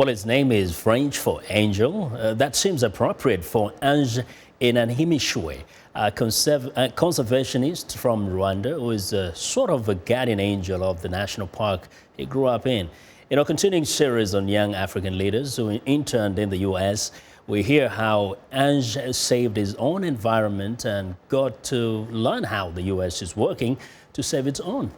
Well, his name is French for angel. That seems appropriate for Ange Imanishimwe, a conservationist from Rwanda who is sort of a guardian angel of the national park he grew up in. In our continuing series on young African leaders who interned in the U.S., we hear how Ange saved his own environment and got to learn how the U.S. is working to save its own.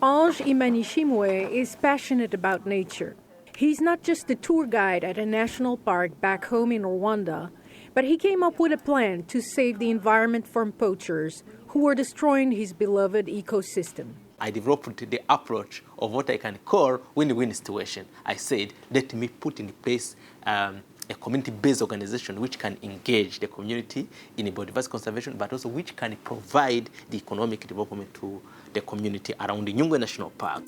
Ange Imanishimwe is passionate about nature. He's not just a tour guide at a national park back home in Rwanda, but he came up with a plan to save the environment from poachers who were destroying his beloved ecosystem. I developed the approach of what I can call win-win situation. I said, let me put in place a community-based organization which can engage the community in biodiversity conservation, but also which can provide the economic development to the community around the Nyungwe National Park.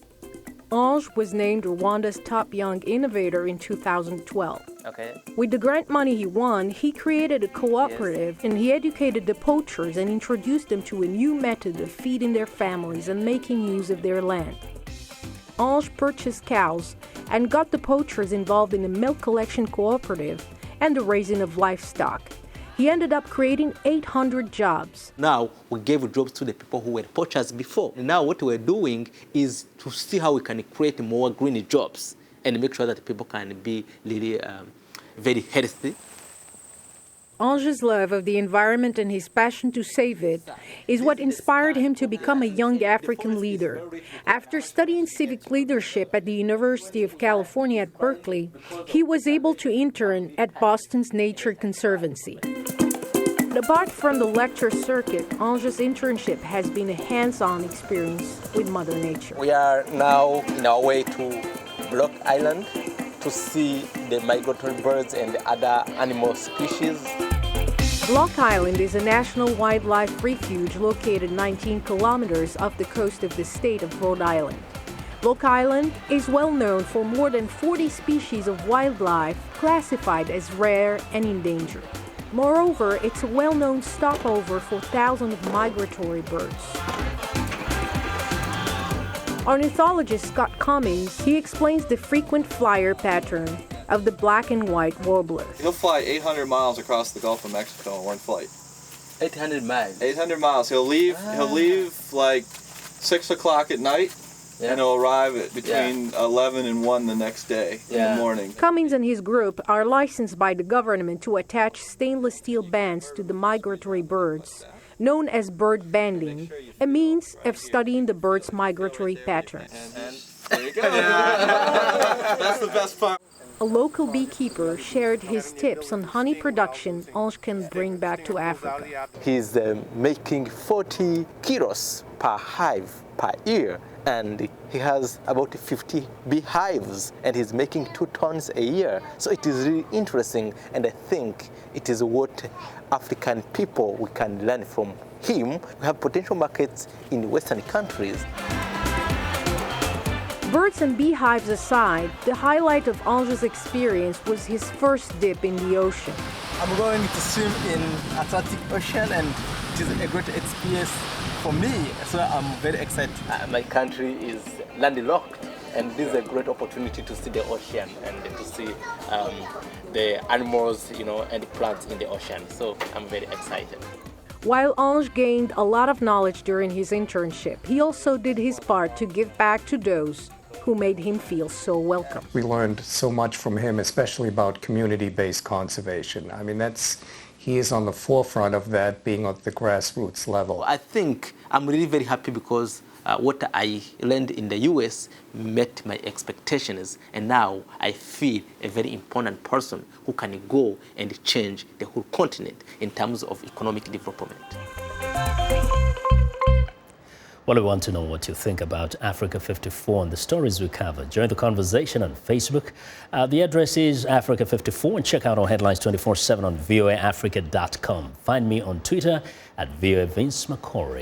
Ange was named Rwanda's top young innovator in 2012. Okay. With the grant money he won, he created a cooperative and he educated the poachers and introduced them to a new method of feeding their families and making use of their land. Ange purchased cows and got the poachers involved in a milk collection cooperative and the raising of livestock. He ended up creating 800 jobs. Now we gave jobs to the people who were poachers before. Now what we're doing is to see how we can create more green jobs and make sure that people can be really very healthy. Ange's love of the environment and his passion to save it is what inspired him to become a young African leader. After studying civic leadership at the University of California at Berkeley, he was able to intern at Boston's Nature Conservancy. Apart from the lecture circuit, Ange's internship has been a hands-on experience with Mother Nature. We are now in our way to Block Island to see the migratory birds and other animal species. Block Island is a national wildlife refuge located 19 kilometers off the coast of the state of Rhode Island. Block Island is well known for more than 40 species of wildlife classified as rare and endangered. Moreover, it's a well-known stopover for thousands of migratory birds. Ornithologist Scott Cummings, he explains the frequent flyer pattern of the black and white warbler. He'll fly 800 miles across the Gulf of Mexico in one flight. 800 miles? 800 miles. He'll leave like 6 o'clock at night, and he'll arrive at between 11 and 1 the next day in the morning. Cummings and his group are licensed by the government to attach stainless steel bands to the migratory birds, known as bird banding, a means of studying the bird's migratory patterns. And there you go. That's the best part. A local beekeeper shared his tips on honey production Ange can bring back to Africa. He's making 40 kilos per hive per year, and he has about 50 beehives, and he's making 2 tons a year. So it is really interesting, and I think it is what African people we can learn from him. We have potential markets in Western countries. Birds and beehives aside, the highlight of Ange's experience was his first dip in the ocean. I'm going to swim in Atlantic Ocean, and it is a great experience for me, so I'm very excited. My country is landlocked, and this is a great opportunity to see the ocean and to see the animals, and the plants in the ocean. So I'm very excited. While Ange gained a lot of knowledge during his internship, he also did his part to give back to those who made him feel so welcome. We learned so much from him, especially about community-based conservation. I mean, he is on the forefront of that, being at the grassroots level. I think I'm really very happy because what I learned in the U.S. met my expectations, and now I feel a very important person who can go and change the whole continent in terms of economic development. Well, we want to know what you think about Africa 54 and the stories we cover. Join the conversation on Facebook. The address is Africa 54, and check out our headlines 24/7 on voaafrica.com. Find me on Twitter at VOA Vince McCory.